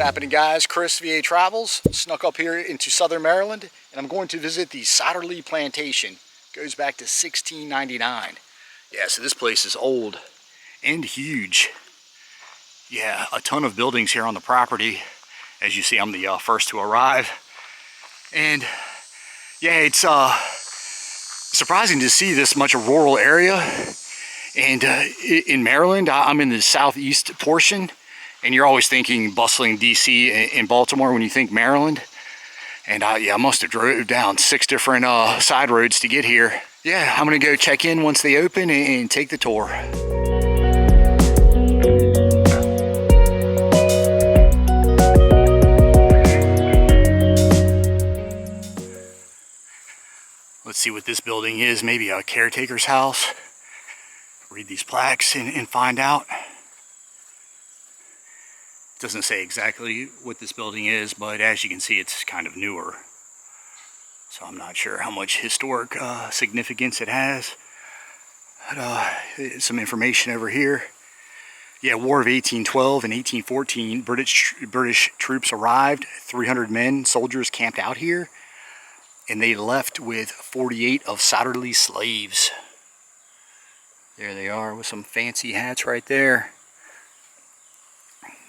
happening, guys? Chris, VA Travels, snuck up here into southern Maryland, and I'm going to visit the SOTTERLEY Plantation. Goes back to 1699. Yeah, so this place is old and huge. Yeah, a ton of buildings here on the property. As you see, I'm the first to arrive. And yeah, it's surprising to see this much a rural area. And in Maryland, I'm in the southeast portion. And you're always thinking bustling DC and Baltimore when you think Maryland. And yeah, I must have drove down 6 different side roads to get here. Yeah, I'm gonna go check in once they open and take the tour. Let's see what this building is. Maybe a caretaker's house. Read these plaques and find out. It doesn't say exactly what this building is, but as you can see, it's kind of newer. So I'm not sure how much historic significance it has. But, some information over here. Yeah, War of 1812 and 1814, British troops arrived. 300 men, soldiers camped out here. And they left with 48 of SOTTERLEY's slaves. There they are with some fancy hats right there.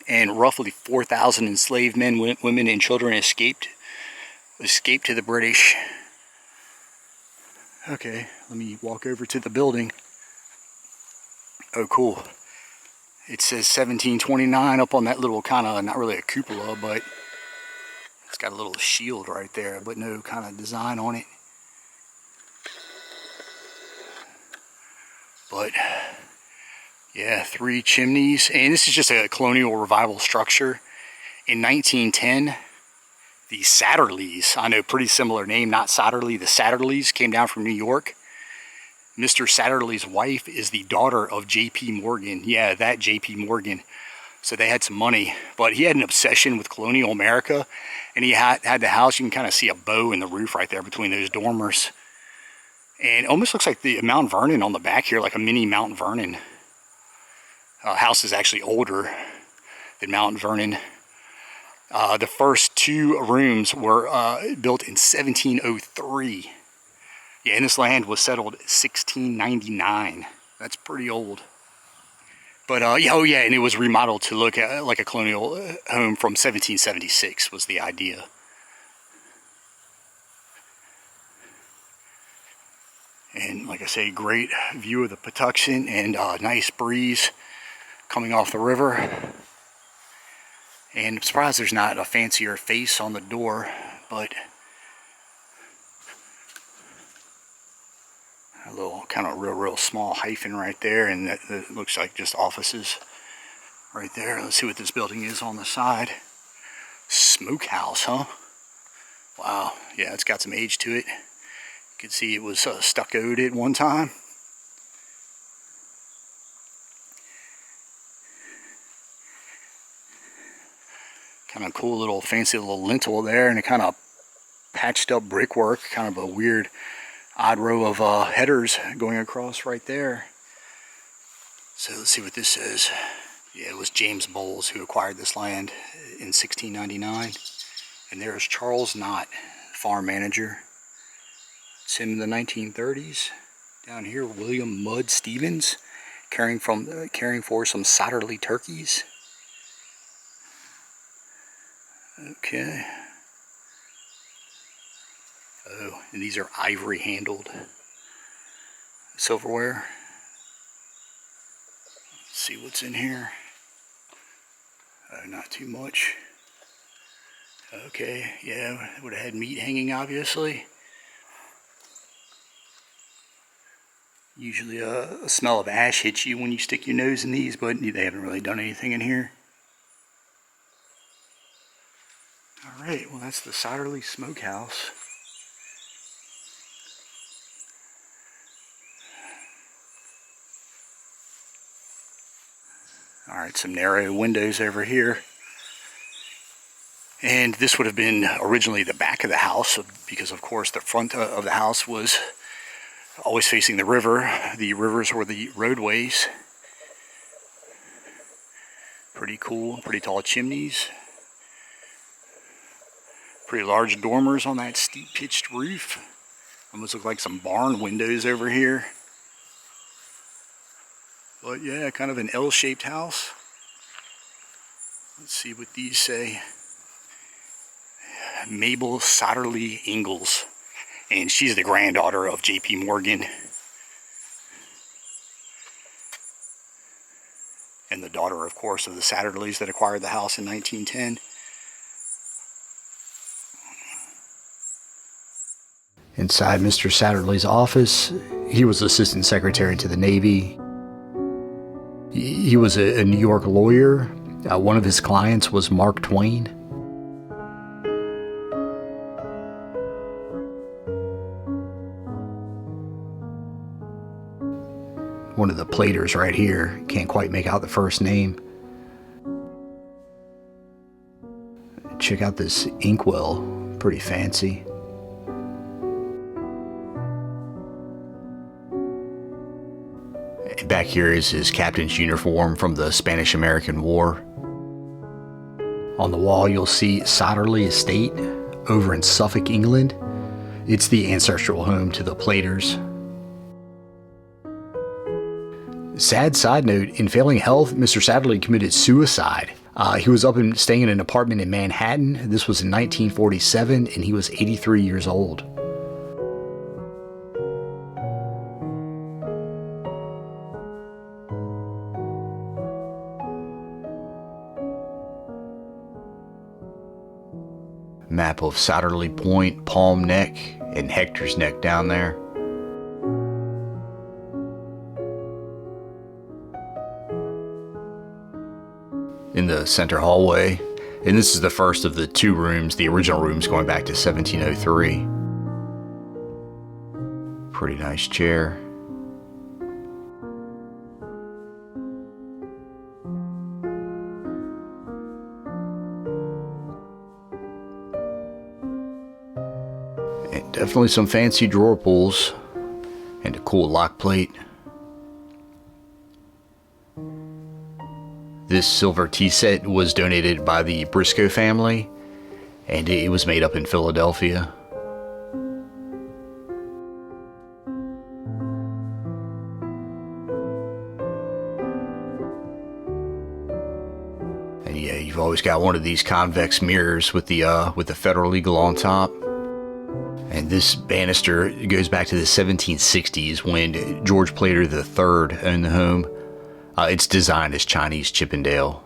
And roughly 4,000 enslaved men, women, and children escaped to the British. Okay, let me walk over to the building. Oh, cool. It says 1729 up on that little kind of, not really a cupola, but it's got a little shield right there, but no kind of design on it. But yeah, 3 chimneys, and this is just a colonial revival structure. In 1910, the Satterleys, I know, pretty similar name, not Sotterley, the Satterleys came down from New York. Mr. Satterley's wife is the daughter of J.P. Morgan. Yeah, that J.P. Morgan. So they had some money, but he had an obsession with colonial America, and he had the house. You can kind of see a bow in the roof right there between those dormers. And it almost looks like the Mount Vernon on the back here, like a mini Mount Vernon. House is actually older than Mount Vernon. The first 2 rooms were built in 1703. Yeah, and this land was settled 1699. That's pretty old. But yeah, oh yeah, and it was remodeled to look at like a colonial home from 1776 was the idea. And like I say, great view of the Patuxent and nice breeze coming off the river. And I'm surprised there's not a fancier face on the door, but a little kind of real small hyphen right there, and that looks like just offices right there. Let's see what this building is on the side. Smokehouse, huh? Wow, yeah, it's got some age to it. You can see it was stuccoed at one time. Kind of cool little fancy little lintel there, and a kind of patched up brickwork, kind of a weird odd row of headers going across right there. So let's see what this says. Yeah, it was James Bowles who acquired this land in 1699. And there's Charles Knott, farm manager. It's him in the 1930s. Down here, William Mudd Stevens, caring for some SOTTERLEY turkeys. Okay. Oh, and these are ivory handled silverware. Let's see what's in here. Oh, not too much. Okay, yeah, would have had meat hanging, obviously. Usually a smell of ash hits you when you stick your nose in these, but they haven't really done anything in here. Alright, well that's the SOTTERLEY Smokehouse. Alright, some narrow windows over here. And this would have been originally the back of the house, because of course the front of the house was always facing the river. The rivers were the roadways. Pretty cool, pretty tall chimneys. Pretty large dormers on that steep pitched roof. Almost look like some barn windows over here. But yeah, kind of an L-shaped house. Let's see what these say. Mabel Sotterley Ingalls. And she's the granddaughter of J.P. Morgan. And the daughter, of course, of the Satterleys that acquired the house in 1910. Inside Mr. Satterley's office, he was assistant secretary to the Navy. He was a New York lawyer. One of his clients was Mark Twain. One of the platers right here. Can't quite make out the first name. Check out this inkwell. Pretty fancy. Back here is his captain's uniform from the Spanish-American War. On the wall you'll see Sotterley Estate over in Suffolk, England. It's the ancestral home to the Platers. Sad side note, in failing health, Mr. Satterley committed suicide. He was up and staying in an apartment in Manhattan. This was in 1947, and he was 83 years old. Map of Sotterley Point, Palm Neck, and Hector's Neck down there. In the center hallway, and this is the first of the two rooms, the original rooms going back to 1703. Pretty nice chair. And definitely some fancy drawer pulls and a cool lock plate. This silver tea set was donated by the Briscoe family, and it was made up in Philadelphia. And yeah, you've always got one of these convex mirrors with the Federal Eagle on top. And this banister goes back to the 1760s when George Platter III owned the home. It's designed as Chinese Chippendale.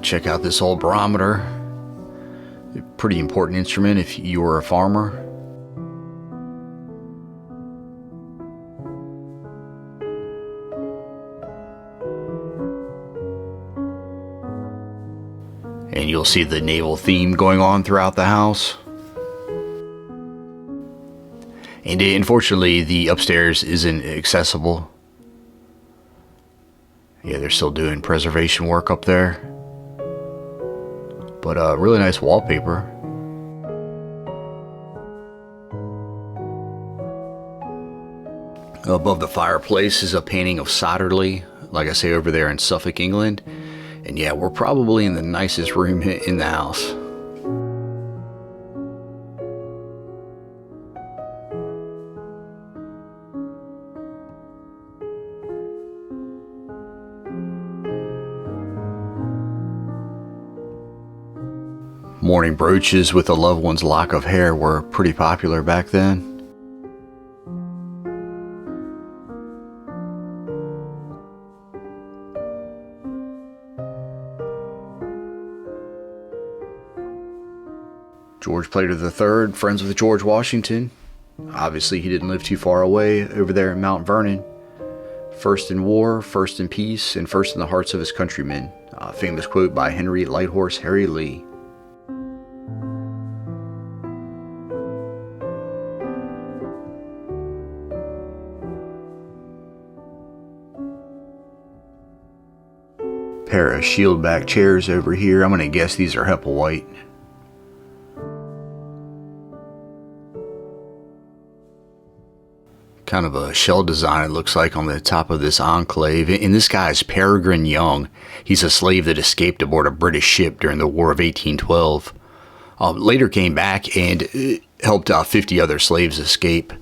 Check out this old barometer. A pretty important instrument if you were a farmer. And you'll see the naval theme going on throughout the house. And unfortunately, the upstairs isn't accessible. Yeah, they're still doing preservation work up there. But really nice wallpaper. Above the fireplace is a painting of Sotterley, like I say, over there in Suffolk, England. And yeah, we're probably in the nicest room in the house. Mourning brooches with a loved one's lock of hair were pretty popular back then. George Platter III, friends with George Washington. Obviously he didn't live too far away over there in Mount Vernon. First in war, first in peace, and first in the hearts of his countrymen. A famous quote by Henry Lighthorse Harry Lee. Pair of shield back chairs over here. I'm gonna guess these are Hepplewhite. Kind of a shell design, it looks like, on the top of this enclave. And this guy is Peregrine Young. He's a slave that escaped aboard a British ship during the War of 1812. Later came back and helped 50 other slaves escape.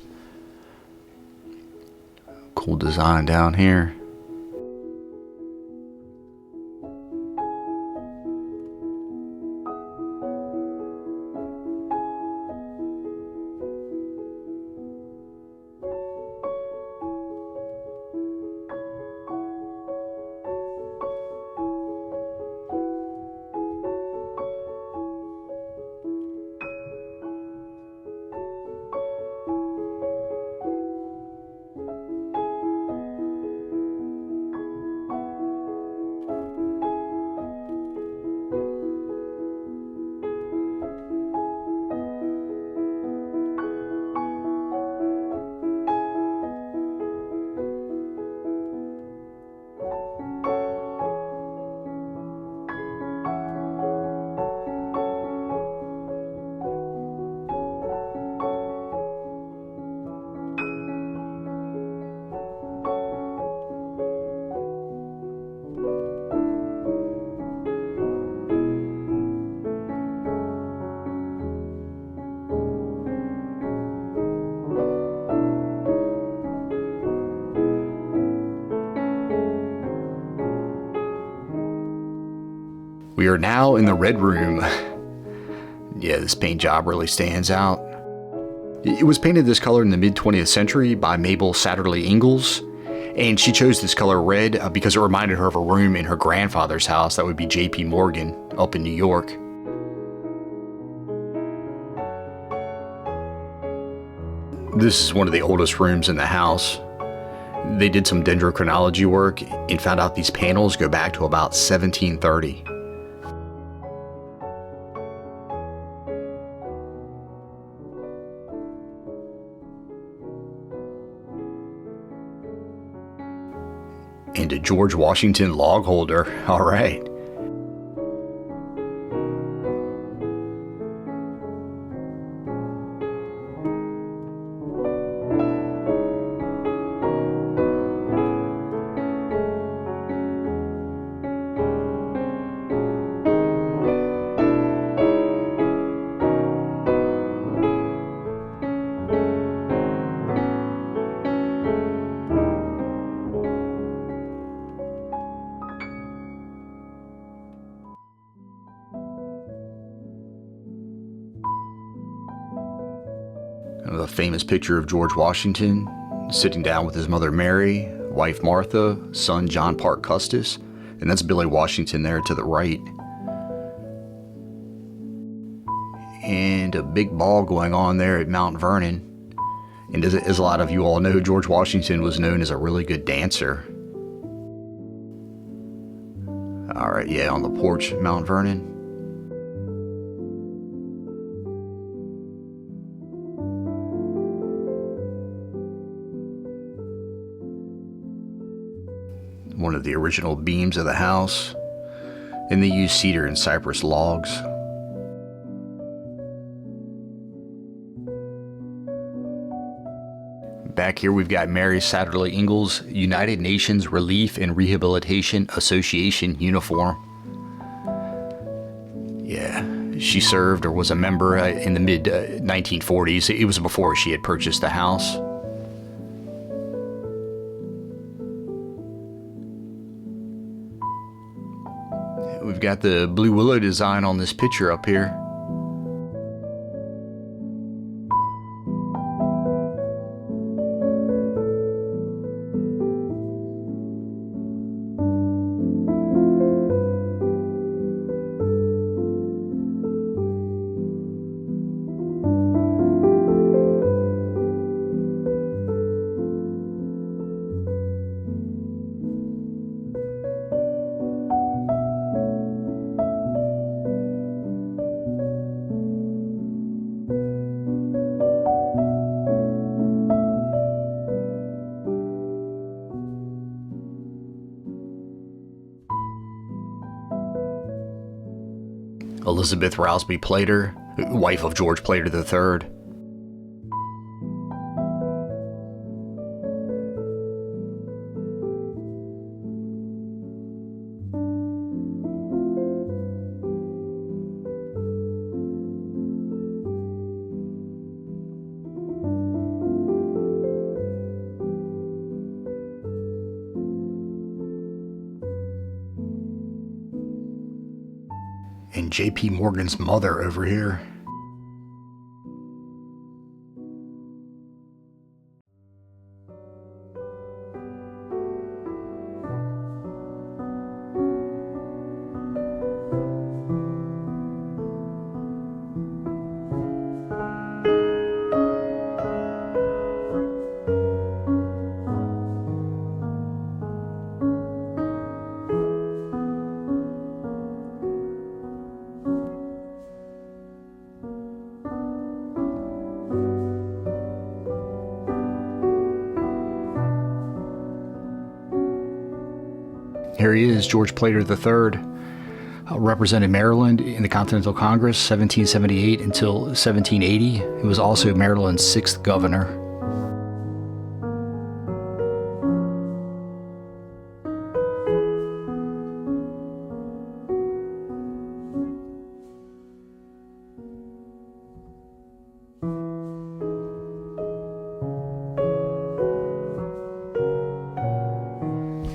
Cool design down here. We are now in the Red Room. Yeah, this paint job really stands out. It was painted this color in the mid-20th century by Mabel Satterley Ingalls, and she chose this color red because it reminded her of a room in her grandfather's house. That would be J.P. Morgan up in New York. This is one of the oldest rooms in the house. They did some dendrochronology work and found out these panels go back to about 1730. And a George Washington log holder. All right. A famous picture of George Washington sitting down with his mother Mary, wife Martha, son John Parke Custis, and that's Billy Washington there to the right. And a big ball going on there at Mount Vernon. And as a lot of you all know, George Washington was known as a really good dancer. All right, yeah, on the porch, Mount Vernon. One of the original beams of the house, and they used cedar and cypress logs. Back here we've got Mary Satterley Ingalls United Nations Relief and Rehabilitation Association uniform. Yeah, she served or was a member in the mid 1940s. It was before she had purchased the house. We've got the blue willow design on this picture up here. Elizabeth Rousby Plater, wife of George Platter III. And J.P. Morgan's mother over here. Here he is, George Platter III, represented Maryland in the Continental Congress, 1778 until 1780. He was also Maryland's 6th governor.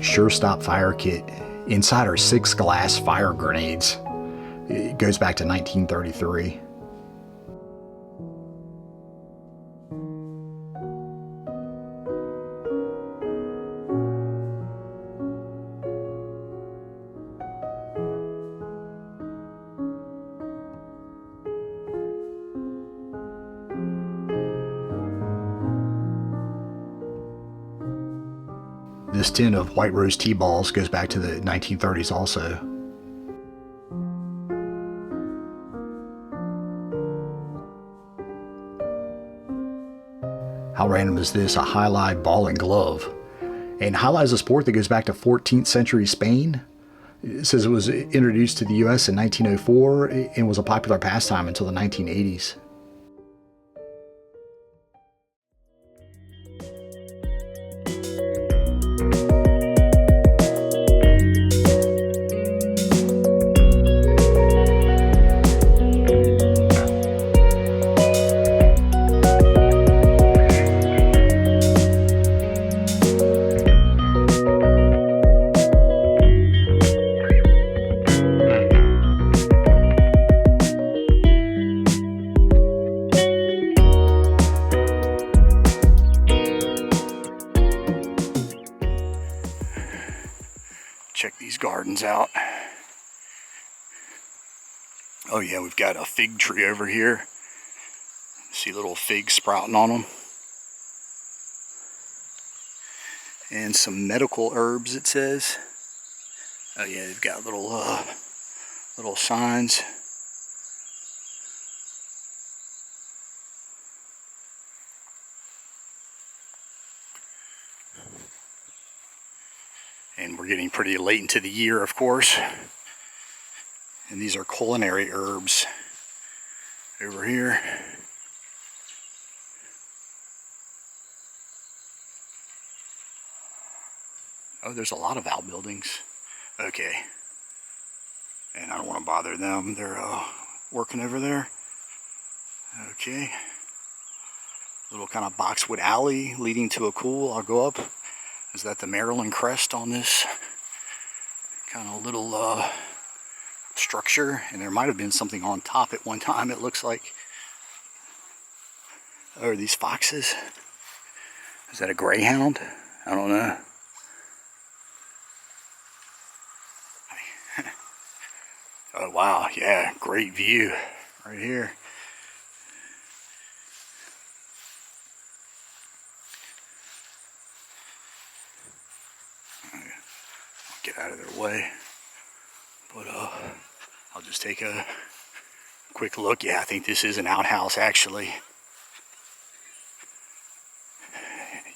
Sure Stop fire kit. Inside are 6 glass fire grenades. It goes back to 1933. This tin of White Rose tea balls goes back to the 1930s also. How random is this? A halide ball and glove. And halide is a sport that goes back to 14th century Spain. It says it was introduced to the US in 1904 and was a popular pastime until the 1980s. Check these gardens out. Oh yeah, we've got a fig tree over here. See little figs sprouting on them. And some medical herbs, it says. Oh yeah, they've got little signs. And we're getting pretty late into the year, of course. And these are culinary herbs over here. Oh, there's a lot of outbuildings. Okay. And I don't want to bother them. They're working over there. Okay. Little kind of boxwood alley leading to a pool. I'll go up. Is that the Maryland crest on this kind of little structure? And there might have been something on top at one time, it looks like. Oh, are these foxes? Is that a greyhound? I don't know. Oh wow, yeah, great view right here. Get out of their way, but I'll just take a quick look. Yeah, I think this is an outhouse actually.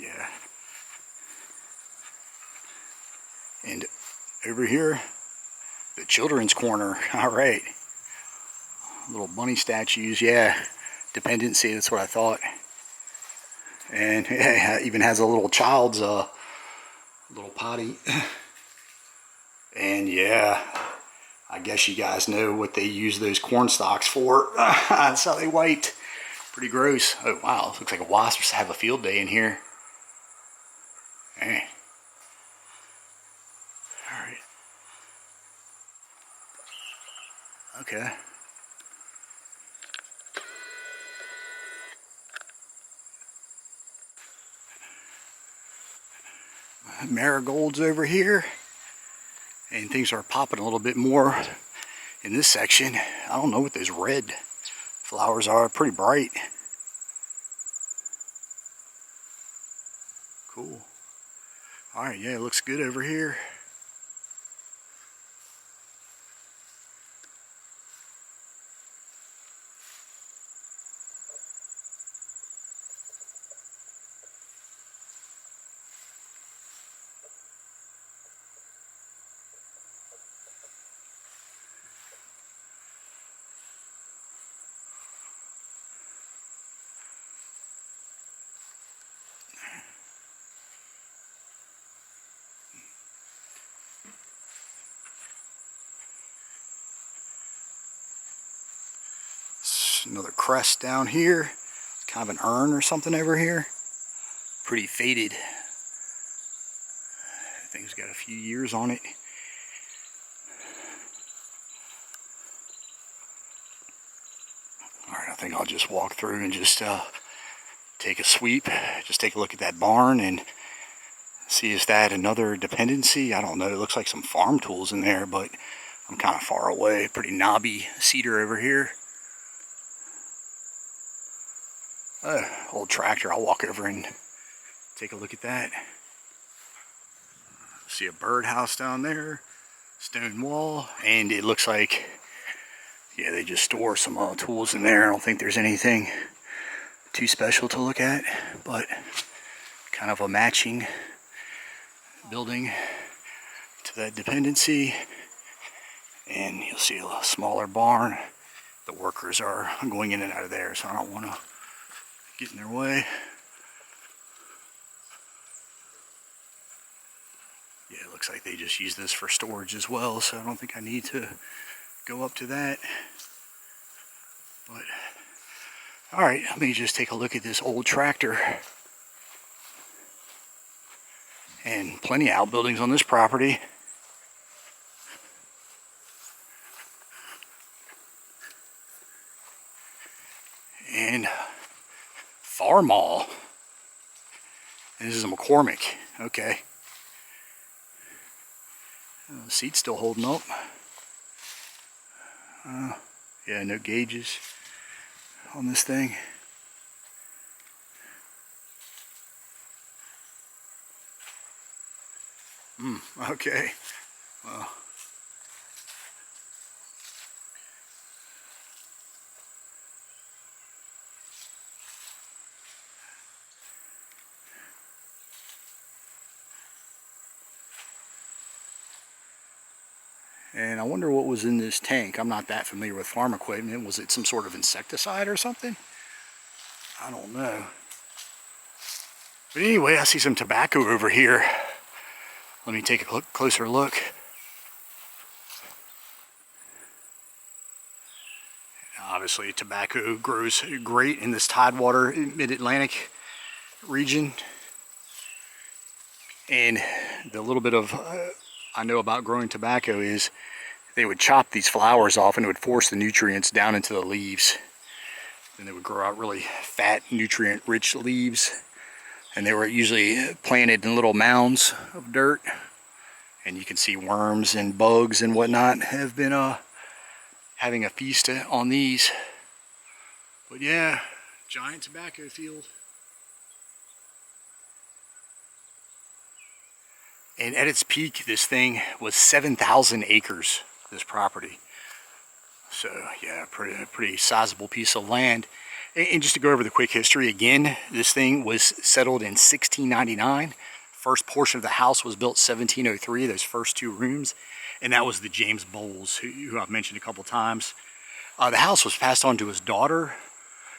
Yeah, and over here the children's corner. All right, Little bunny statues, yeah. Dependency, that's what I thought. And yeah, it even has a little child's little potty. And yeah, I guess you guys know what they use those corn stalks for. That's how they wiped. Pretty gross. Oh wow, looks like a wasps have a field day in here. Hey. Alright. Okay. Marigolds over here. And things are popping a little bit more in this section. I don't know what those red flowers are. Pretty bright. Cool. Alright, yeah, it looks good over here. Another crest down here. It's kind of an urn or something over here. Pretty faded. I think it's got a few years on it. Alright, I think I'll just walk through and just take a sweep. Just take a look at that barn and see is that another dependency. I don't know. It looks like some farm tools in there, but I'm kind of far away. Pretty knobby cedar over here. Old tractor. I'll walk over and take a look at that. See a birdhouse down there, stone wall, and it looks like, yeah, they just store some tools in there. I don't think there's anything too special to look at, but kind of a matching building to that dependency. And you'll see a smaller barn. The workers are going in and out of there, so I don't want to get in their way. Yeah, it looks like they just use this for storage as well, so I don't think I need to go up to that. But, alright, let me just take a look at this old tractor. And plenty of outbuildings on this property. And Farmall. And this is a McCormick. Okay. The seat's still holding up. Yeah, no gauges on this thing. Okay. Well. And I wonder what was in this tank. I'm not that familiar with farm equipment. Was it some sort of insecticide or something? I don't know. But anyway, I see some tobacco over here. Let me take a closer look. Obviously, tobacco grows great in this tidewater mid-Atlantic region. And the little bit of I know about growing tobacco is they would chop these flowers off and it would force the nutrients down into the leaves. Then they would grow out really fat, nutrient-rich leaves. And they were usually planted in little mounds of dirt. And you can see worms and bugs and whatnot have been having a feast on these. But yeah, giant tobacco field. And at its peak, this thing was 7,000 acres, this property. So yeah, pretty sizable piece of land. And just to go over the quick history again, this thing was settled in 1699. First portion of the house was built 1703, those first two rooms. And that was the James Bowles, who I've mentioned a couple times. The house was passed on to his daughter,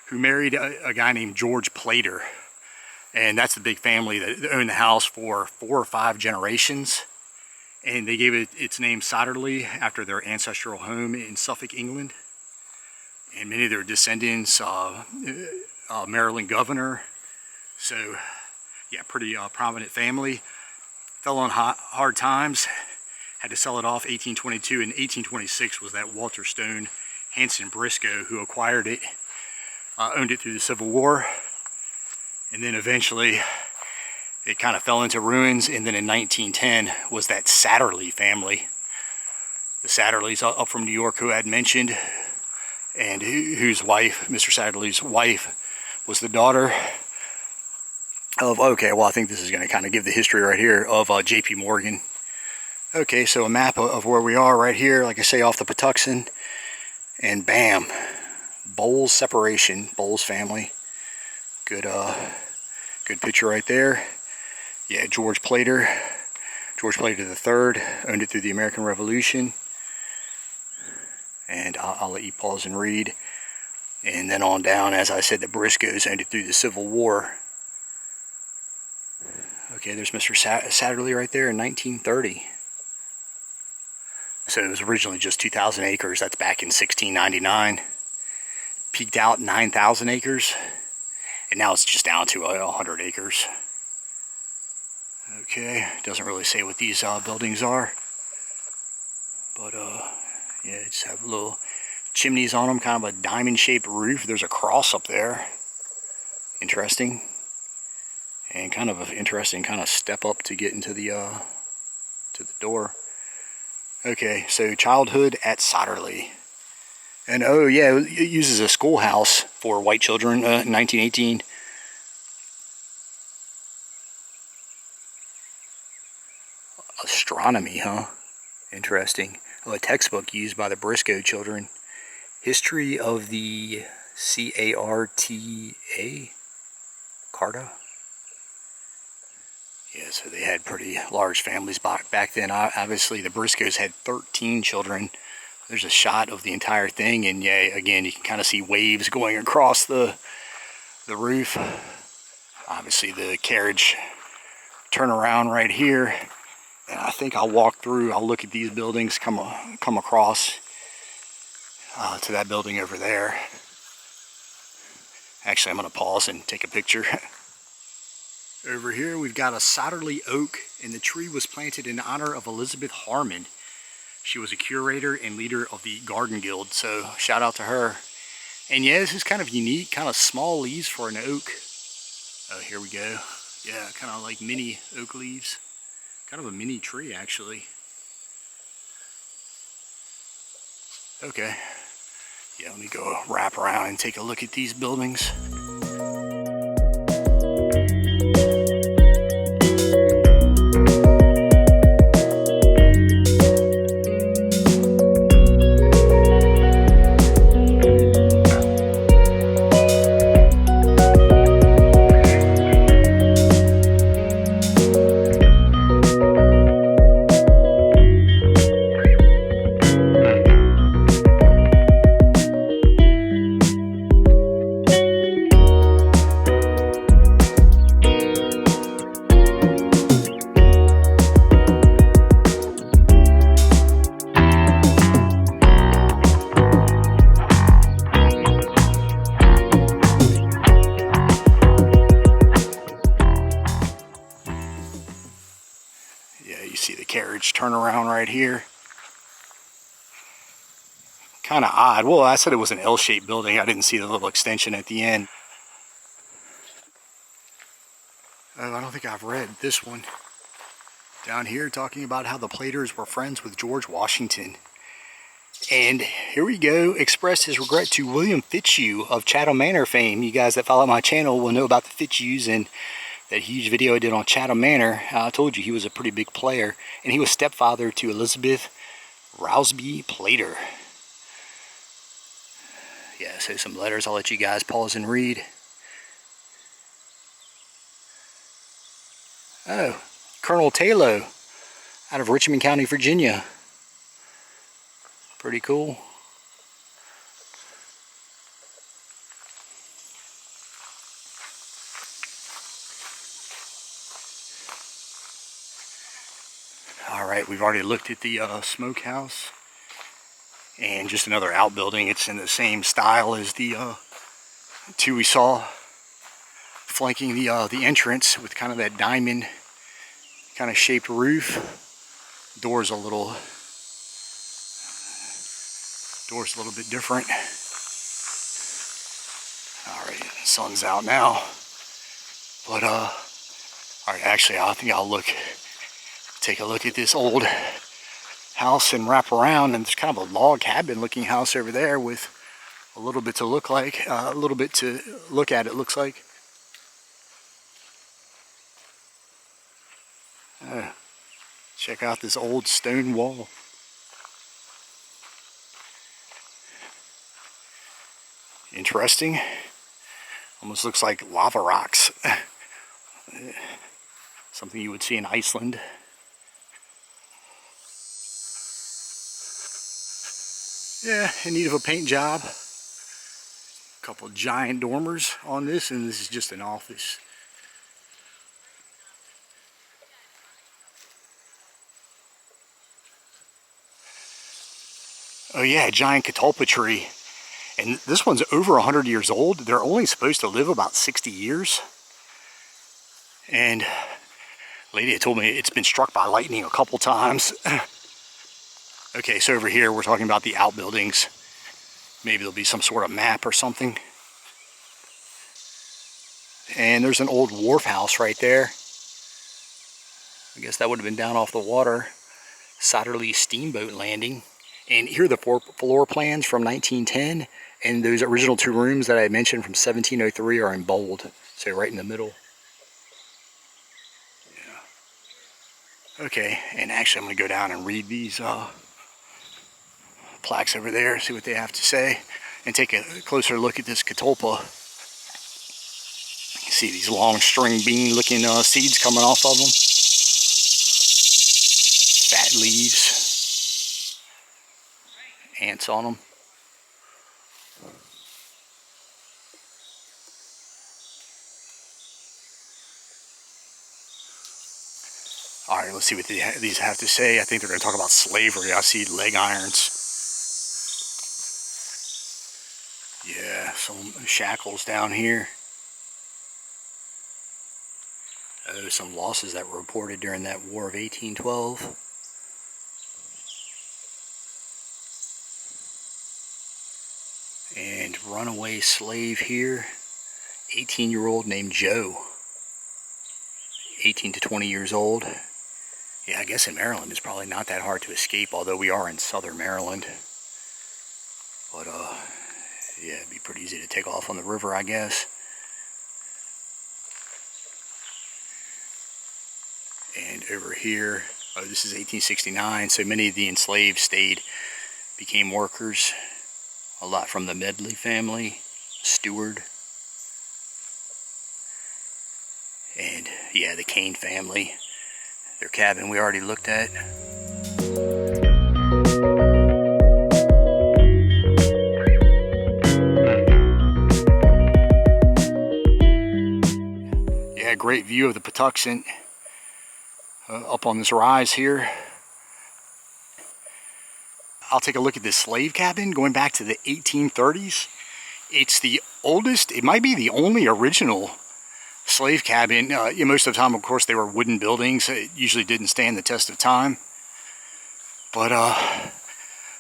who married a guy named George Platter. And that's the big family that owned the house for 4 or 5 generations. And they gave it its name Sotterley after their ancestral home in Suffolk, England. And many of their descendants, Maryland governor. So, yeah, pretty prominent family. Fell on hard times, had to sell it off 1822. And 1826 was that Walter Stone Hanson Briscoe who acquired it, owned it through the Civil War. And then eventually it kind of fell into ruins. And then in 1910 was that Satterley family. The Satterleys up from New York who I had mentioned, and whose wife, Mr. Satterley's wife, was the daughter of, okay, well I think this is going to kind of give the history right here of J.P. Morgan. Okay, so a map of where we are right here, like I say, off the Patuxent. And bam, Bowles separation, Bowles family. Good good picture right there. Yeah, George Platter III owned it through the American Revolution. And I'll let you pause and read. And then on down, as I said, the Briscoes owned it through the Civil War. Okay, there's Mr. Satterley right there in 1930. So it was originally just 2,000 acres. That's back in 1699. Peaked out 9,000 acres. And now it's just down to 100 acres. Okay, doesn't really say what these buildings are. But yeah, just have little chimneys on them, kind of a diamond-shaped roof. There's a cross up there. Interesting. And kind of an interesting kind of step up to get into the door. Okay, so childhood at Sotterley. And oh yeah, it uses a schoolhouse for white children, 1918. Astronomy, huh? Interesting. Oh, a textbook used by the Briscoe children. History of the C-A-R-T-A? Carta? Yeah, so they had pretty large families back then. Obviously, the Briscoes had 13 children. There's a shot of the entire thing, and yeah, again, you can kind of see waves going across the roof. Obviously, the carriage turnaround right here. And I think I'll walk through, I'll look at these buildings, come across to that building over there. Actually, I'm going to pause and take a picture. Over here, we've got a Sotterley oak, and the tree was planted in honor of Elizabeth Harmon. She was a curator and leader of the Garden Guild, so shout out to her. And yeah, this is kind of unique, kind of small leaves for an oak. Oh, here we go. Yeah, kind of like mini oak leaves. Kind of a mini tree, actually. Okay. Yeah, let me go wrap around and take a look at these buildings. Turnaround right here. Kind of odd. Well, I said it was an L-shaped building. I didn't see the little extension at the end. Oh, I don't think I've read this one. Down here talking about how the Platters were friends with George Washington. And here we go. Expressed his regret to William Fitzhugh of Chatham Manor fame. You guys that follow my channel will know about the Fitzhughs and that huge video I did on Chatham Manor. I told you he was a pretty big player, and he was stepfather to Elizabeth Rousby Platter. Yeah, so some letters. I'll let you guys pause and read. Oh, Colonel Taylor out of Richmond County, Virginia. Pretty cool. Alright, we've already looked at the smokehouse. And just another outbuilding. It's in the same style as the two we saw flanking the entrance, with kind of that diamond kind of shaped roof. Door's a little bit different. Alright, sun's out now. But alright, actually I think I'll take a look at this old house and wrap around, and there's kind of a log cabin looking house over there with a little bit to look at, it looks like. Check out this old stone wall. Interesting. Almost looks like lava rocks. Something you would see in Iceland. Yeah, in need of a paint job. A couple giant dormers on this, and this is just an office. Oh yeah, a giant catalpa tree. And this one's over 100 years old. They're only supposed to live about 60 years. And a lady had told me it's been struck by lightning a couple times. Okay, so over here we're talking about the outbuildings. Maybe there'll be some sort of map or something. And there's an old wharf house right there. I guess that would have been down off the water. Sotterley steamboat landing. And here are the floor plans from 1910. And those original two rooms that I mentioned from 1703 are in bold. So right in the middle. Yeah. Okay, and actually I'm going to go down and read these plaques over there, see what they have to say, and take a closer look at this catalpa. You can see these long string bean looking seeds coming off of them. Fat leaves. Ants on them. Alright, let's see what these have to say. I think they're going to talk about slavery. I see leg irons. Yeah, some shackles down here. Oh, some losses that were reported during that War of 1812. And runaway slave here. 18-year-old named Joe. 18 to 20 years old. Yeah, I guess in Maryland it's probably not that hard to escape, although we are in southern Maryland. But, yeah, it'd be pretty easy to take off on the river, I guess. And over here, oh, this is 1869, so many of the enslaved became workers. A lot from the Medley family, Stewart. And, yeah, the Kane family. Their cabin we already looked at. Yeah, great view of the Patuxent up on this rise here. I'll take a look at this slave cabin going back to the 1830s. It's the oldest, it might be the only original slave cabin. Most of the time, of course, they were wooden buildings. It usually didn't stand the test of time. But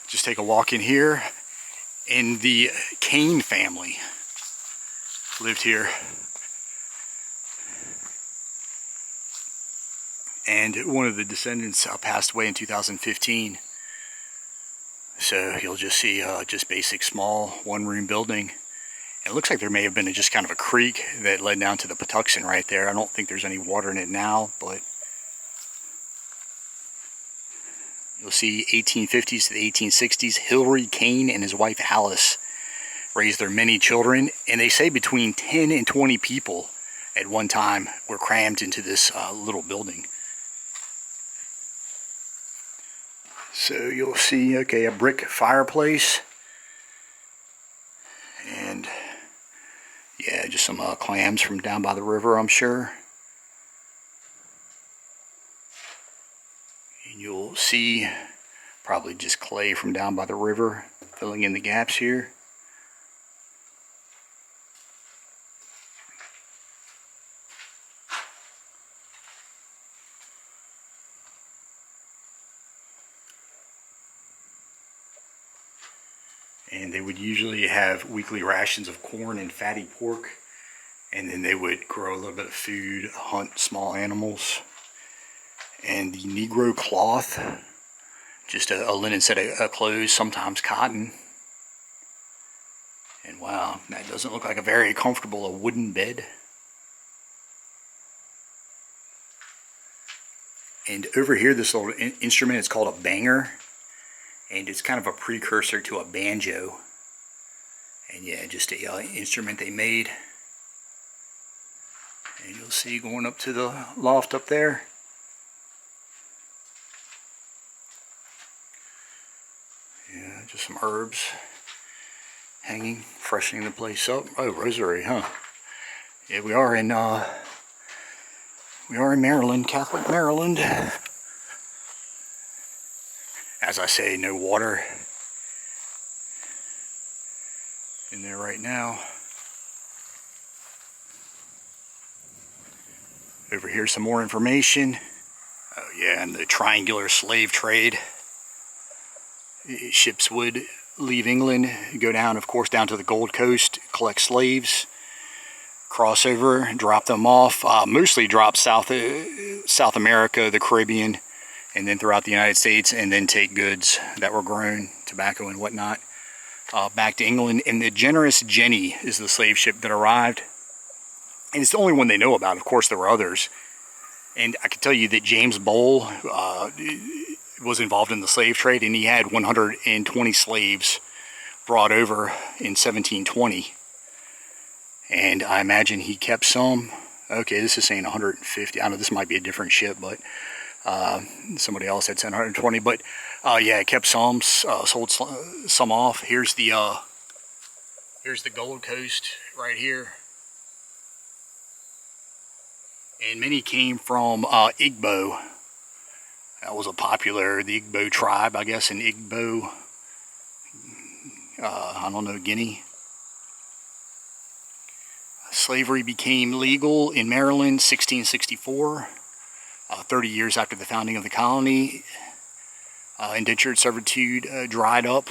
just take a walk in here. And the Kane family lived here. And one of the descendants passed away in 2015. So you'll just see just basic small one-room building. It looks like there may have been just kind of a creek that led down to the Patuxent right there. I don't think there's any water in it now, but you'll see 1850s to the 1860s, Hilary Kane and his wife Alice raised their many children, and they say between 10 and 20 people at one time were crammed into this little building. So you'll see, okay, a brick fireplace, and yeah, just some clams from down by the river, I'm sure. And you'll you'll see probably just clay from down by the river filling in the gaps here. And they would usually have weekly rations of corn and fatty pork, and then they would grow a little bit of food, hunt small animals. And the Negro cloth, just a linen set of clothes, sometimes cotton. And wow, that doesn't look like a very comfortable wooden bed. And over here, this little instrument is called a banger. And it's kind of a precursor to a banjo. And yeah, just an instrument they made. And you'll see going up to the loft up there. Yeah, just some herbs hanging, freshening the place up. Oh, rosary, huh? Yeah, we are in Maryland, Catholic Maryland. As I say, no water in there right now. Over here, some more information. Oh yeah, and the triangular slave trade. Ships would leave England, go down, of course, down to the Gold Coast, collect slaves, cross over, drop them off, mostly drop South America, the Caribbean, and then throughout the United States, and then take goods that were grown, tobacco and whatnot, back to England. And the Generous Jenny is the slave ship that arrived. And it's the only one they know about. Of course, there were others. And I can tell you that James Bull was involved in the slave trade, and he had 120 slaves brought over in 1720. And I imagine he kept some. Okay, this is saying 150. I know this might be a different ship, but somebody else had said 120. But yeah, it kept some, sold some off. Here's the Gold Coast right here. And many came from Igbo. That was the Igbo tribe, I guess, in Igbo, I don't know, Guinea. Slavery became legal in Maryland 1664, 30 years after the founding of the colony. Indentured servitude dried up.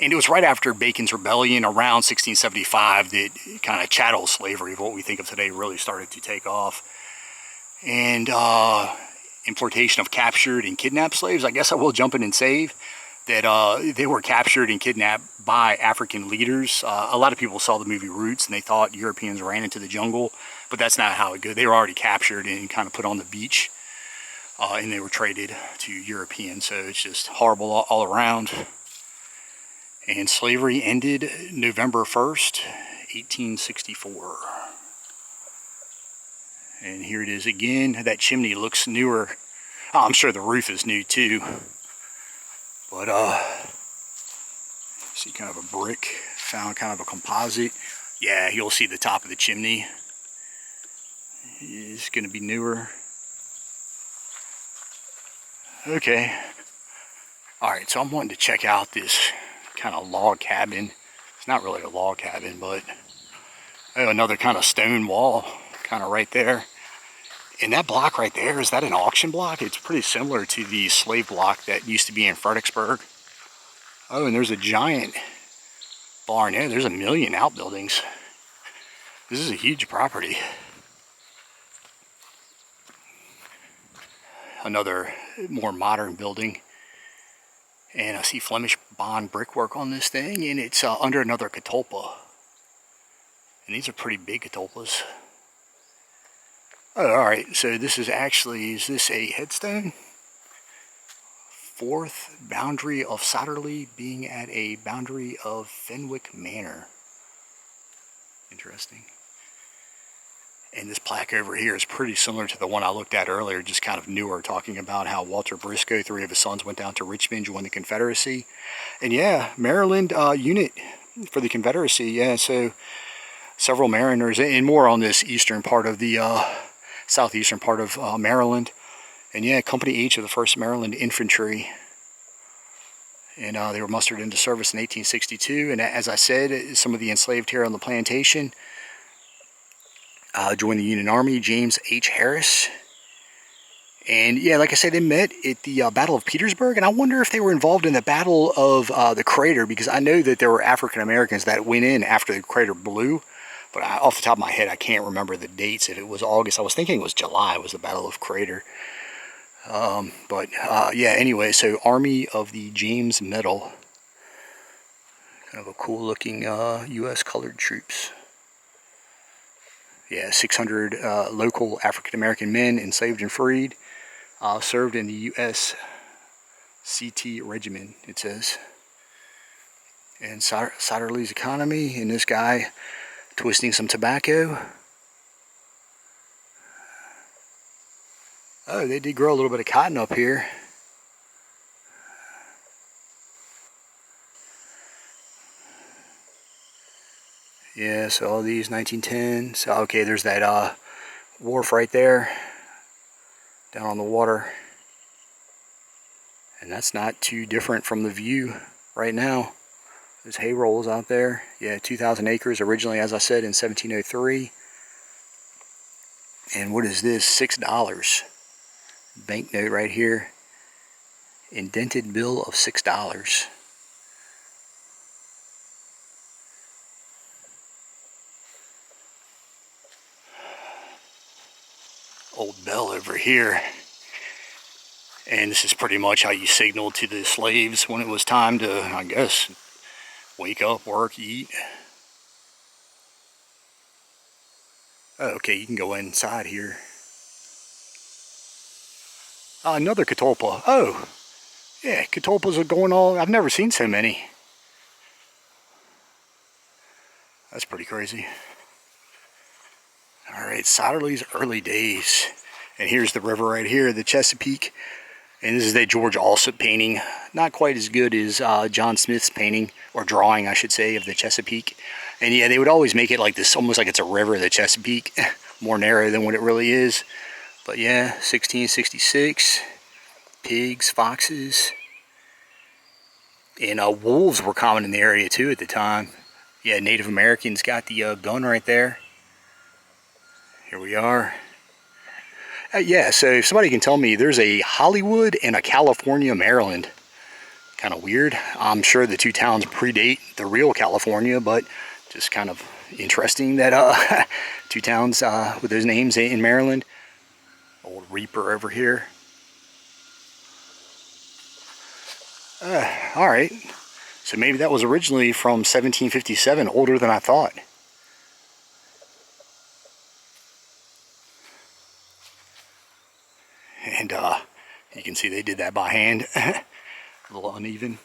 And it was right after Bacon's Rebellion around 1675 that kind of chattel slavery, of what we think of today, really started to take off. And importation of captured and kidnapped slaves. I guess I will jump in and say that they were captured and kidnapped by African leaders. A lot of people saw the movie Roots and they thought Europeans ran into the jungle, but that's not how it goes. They were already captured and kind of put on the beach, and they were traded to Europeans. So it's just horrible all around. And slavery ended November 1st, 1864. And here it is again. That chimney looks newer. Oh, I'm sure the roof is new too. But see kind of a brick, found kind of a composite. Yeah, you'll see the top of the chimney is going to be newer. Okay. Alright, so I'm wanting to check out this kind of log cabin. It's not really a log cabin, but oh, another kind of stone wall kind of right there. And that block right there, is that an auction block? It's pretty similar to the slave block that used to be in Fredericksburg. Oh, and there's a giant barn there. There's 1 million outbuildings. This is a huge property. Another more modern building. And I see Flemish bond brickwork on this thing, and it's under another catalpa. And these are pretty big catalpas. Oh, alright, so this is actually, is this a headstone? 4th boundary of Sotterley being at a boundary of Fenwick Manor. Interesting. And this plaque over here is pretty similar to the one I looked at earlier, just kind of newer, talking about how Walter Briscoe, 3 of his sons, went down to Richmond, joined the Confederacy. And yeah, Maryland unit for the Confederacy. Yeah, so several mariners, and more on this eastern part of the southeastern part of Maryland. And yeah, Company H of the 1st Maryland Infantry. And they were mustered into service in 1862. And as I said, some of the enslaved here on the plantation joined the Union Army. James H. Harris. And yeah, like I said, they met at the Battle of Petersburg. And I wonder if they were involved in the Battle of the Crater, because I know that there were African Americans that went in after the crater blew. But off the top of my head, I can't remember the dates. If it was August, I was thinking it was July, was the Battle of Crater. Yeah, anyway, so Army of the James Medal. Kind of a cool looking U.S. colored troops. Yeah, 600 local African American men enslaved and freed served in the U.S. CT Regiment, it says. And Sotterley's economy, and this guy twisting some tobacco. Oh, they did grow a little bit of cotton up here. Yeah, so all these 1910. So okay, there's that wharf right there, down on the water. And that's not too different from the view right now. There's hay rolls out there. Yeah, 2,000 acres originally, as I said, in 1703. And what is this? $6. Banknote right here. Indented bill of $6. Old bell over here. And this is pretty much how you signaled to the slaves when it was time to, I guess, wake up, work, eat. Oh, okay, you can go inside here. Another catalpa. Oh, yeah, catalpas are going all. I've never seen so many. That's pretty crazy. All right, Sotterley's early days. And here's the river right here, the Chesapeake. And this is the George Alsop painting. Not quite as good as John Smith's painting, or drawing, I should say, of the Chesapeake. And yeah, they would always make it like this, almost like it's a river, the Chesapeake. More narrow than what it really is. But yeah, 1666. Pigs, foxes. And wolves were common in the area too at the time. Yeah, Native Americans got the gun right there. Here we are. Yeah, so if somebody can tell me, there's a Hollywood and a California, Maryland. Kind of weird. I'm sure the two towns predate the real California, but just kind of interesting that two towns with those names in Maryland. Old Reaper over here. All right. So maybe that was originally from 1757, older than I thought. And you can see they did that by hand. A little uneven.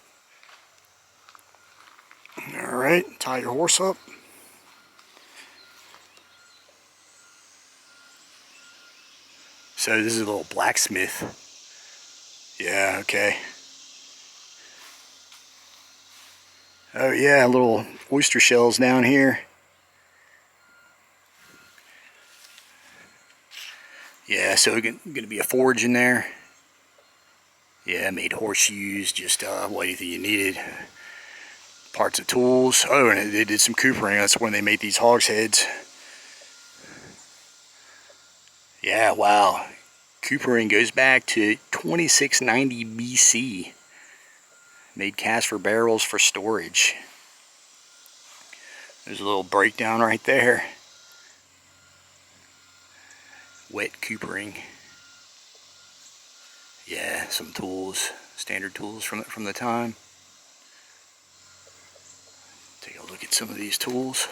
All right, tie your horse up. So this is a little blacksmith. Yeah, okay. Oh yeah, little oyster shells down here. Yeah, so going to be a forge in there. Yeah, made horseshoes, just what anything you needed. Parts of tools. Oh, and they did some coopering. That's when they made these hogsheads. Yeah, wow. Coopering goes back to 2690 BC. Made cast for barrels for storage. There's a little breakdown right there. Wet coopering. Yeah, some tools, standard tools from the time. Take a look at some of these tools.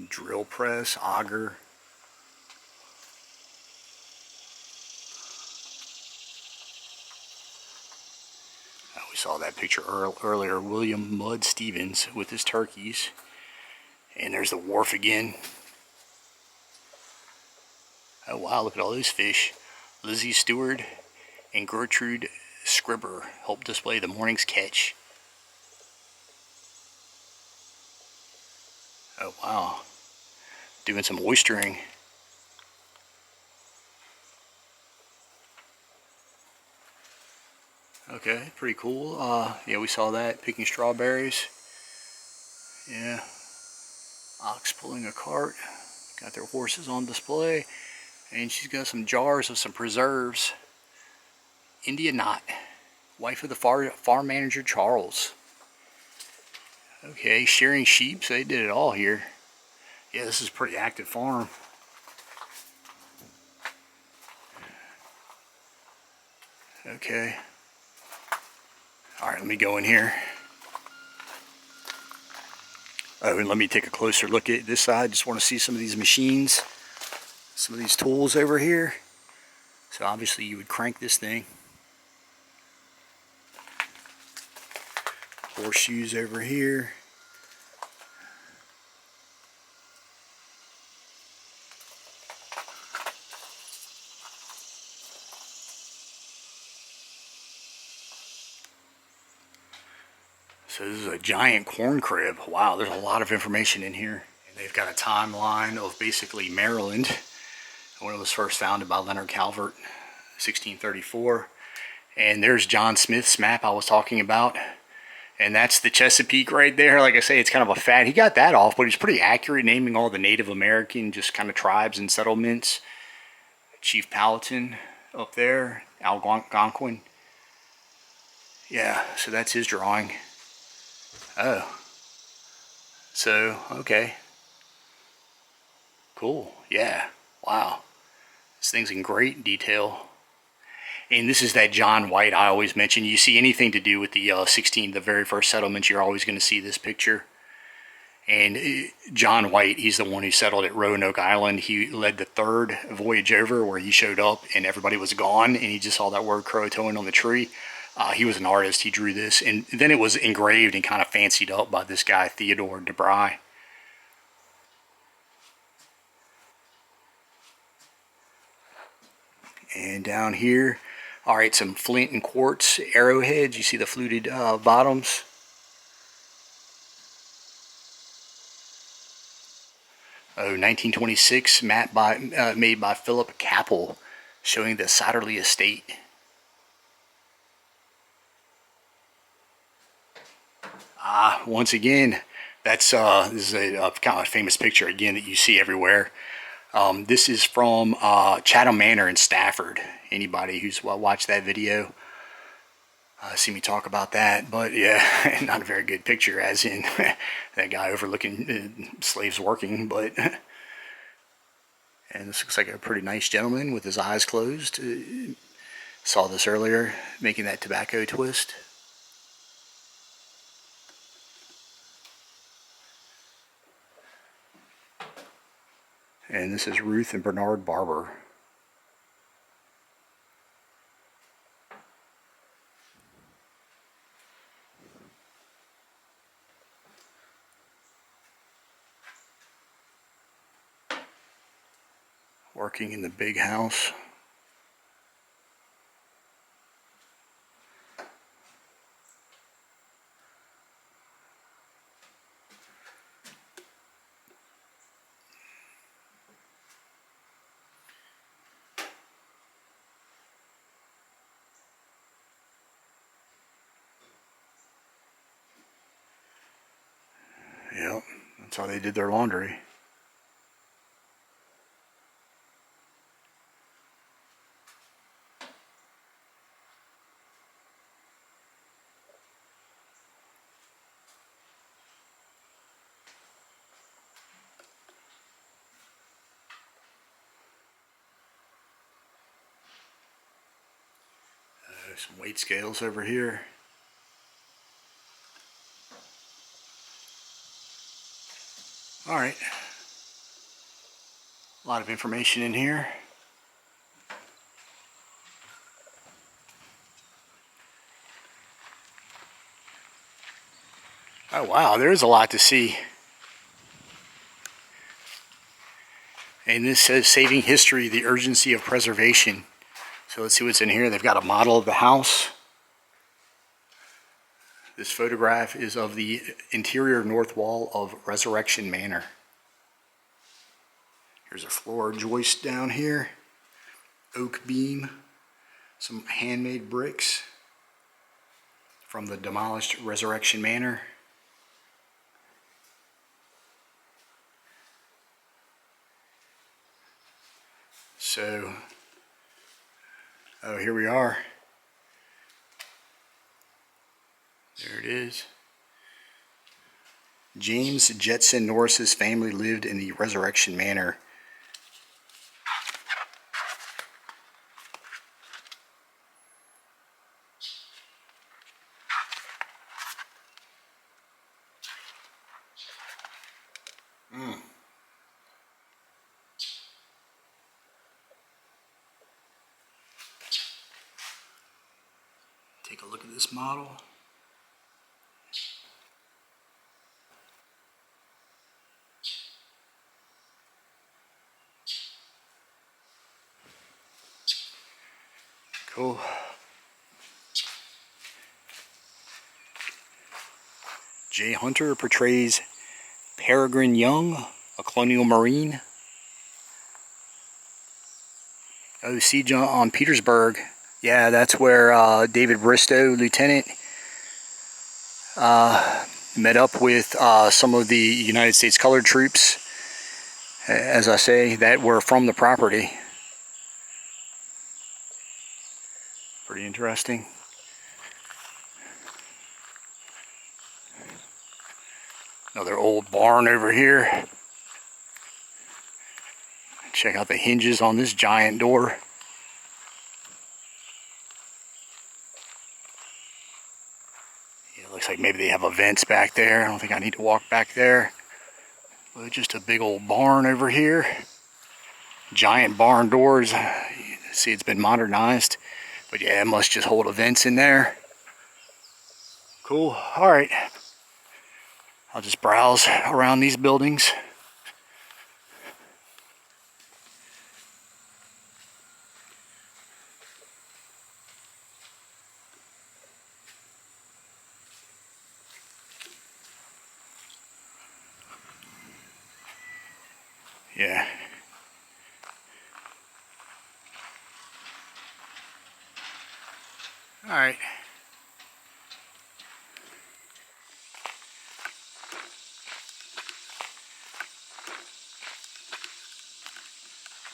Drill press, auger. We saw that picture earlier, William Mudd Stevens with his turkeys. And there's the wharf again. Oh wow, look at all those fish. Lizzie Stewart and Gertrude Scribber help display the morning's catch. Oh wow, doing some oystering. Okay, pretty cool. Yeah, we saw that, picking strawberries. Yeah, ox pulling a cart. Got their horses on display. And she's got some jars of some preserves. India Knott, wife of the farm manager Charles. Okay, shearing sheep, so they did it all here. Yeah, this is a pretty active farm. Okay. Alright, let me go in here. Oh, and let me take a closer look at this side. Just want to see some of these machines. Some of these tools over here. So obviously you would crank this thing. Horseshoes over here. So this is a giant corn crib. Wow, there's a lot of information in here. And they've got a timeline of basically Maryland, when it was first founded by Leonard Calvert, 1634. And there's John Smith's map I was talking about. And that's the Chesapeake right there. Like I say, it's kind of a fat. He got that off, but he's pretty accurate naming all the Native American just kind of tribes and settlements. Chief Powhatan up there, Algonquin. Yeah, so that's his drawing. Oh. So, okay. Cool. Yeah. Wow. This thing's in great detail. And this is that John White I always mention. You see anything to do with the the very first settlements, you're always going to see this picture. And John White, he's the one who settled at Roanoke Island. He led the third voyage over where he showed up and everybody was gone. And he just saw that word Croatoan on the tree. He was an artist. He drew this. And then it was engraved and kind of fancied up by this guy, Theodore DeBry. And down here, all right, some flint and quartz arrowheads. You see the fluted bottoms. Oh, 1926, map made by Philip Capel, showing the Sotterley estate. Once again, that's this is a kind of a famous picture again that you see everywhere. This is from Chatham Manor in Stafford. Anybody who's watched that video see me talk about that. But yeah, not a very good picture, as in that guy overlooking slaves working. But and this looks like a pretty nice gentleman with his eyes closed. Saw this earlier, making that tobacco twist. And this is Ruth and Bernard Barber. Working in the big house. Yep, that's how they did their laundry. Some weight scales over here. All right. A lot of information in here. Oh wow, there is a lot to see. And this says saving history, the urgency of preservation. So let's see what's in here. They've got a model of the house. This photograph is of the interior north wall of Resurrection Manor. Here's a floor joist down here. Oak beam. Some handmade bricks from the demolished Resurrection Manor. So, oh, here we are. There it is. James Jetson Norris's family lived in the Resurrection Manor. Take a look at this model. Cool. Jay Hunter portrays Peregrine Young, a colonial marine. Oh, siege on Petersburg. Yeah, that's where David Bristow, lieutenant, met up with some of the United States colored troops, as I say, that were from the property. Pretty interesting. Another old barn over here. Check out the hinges on this giant door. Yeah, it looks like maybe they have events back there. I don't think I need to walk back there. Well, just a big old barn over here. Giant barn doors. You see, it's been modernized. But yeah, it must just hold events in there. Cool. All right. I'll just browse around these buildings. Yeah. All right.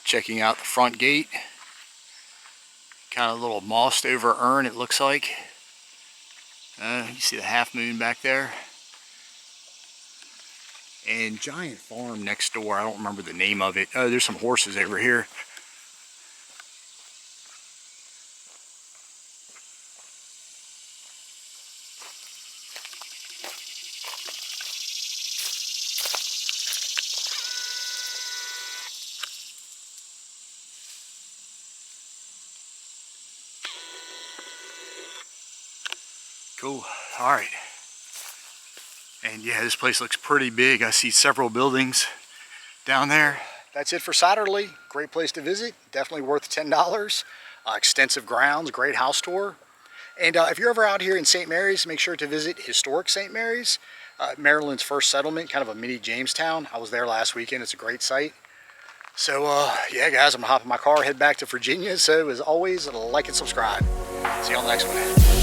Checking out the front gate. Kind of a little mossed over urn, it looks like. You see the half moon back there. And giant farm next door. I don't remember the name of it. Oh, there's some horses over here. Cool. All right. And yeah, this place looks pretty big. I see several buildings down there. That's it for Sotterley. Great place to visit. Definitely worth $10. Extensive grounds, great house tour. And if you're ever out here in St. Mary's, make sure to visit historic St. Mary's, Maryland's first settlement, kind of a mini Jamestown. I was there last weekend. It's a great site. So yeah, guys, I'm gonna hop in my car, head back to Virginia. So as always, like and subscribe. See you on the next one.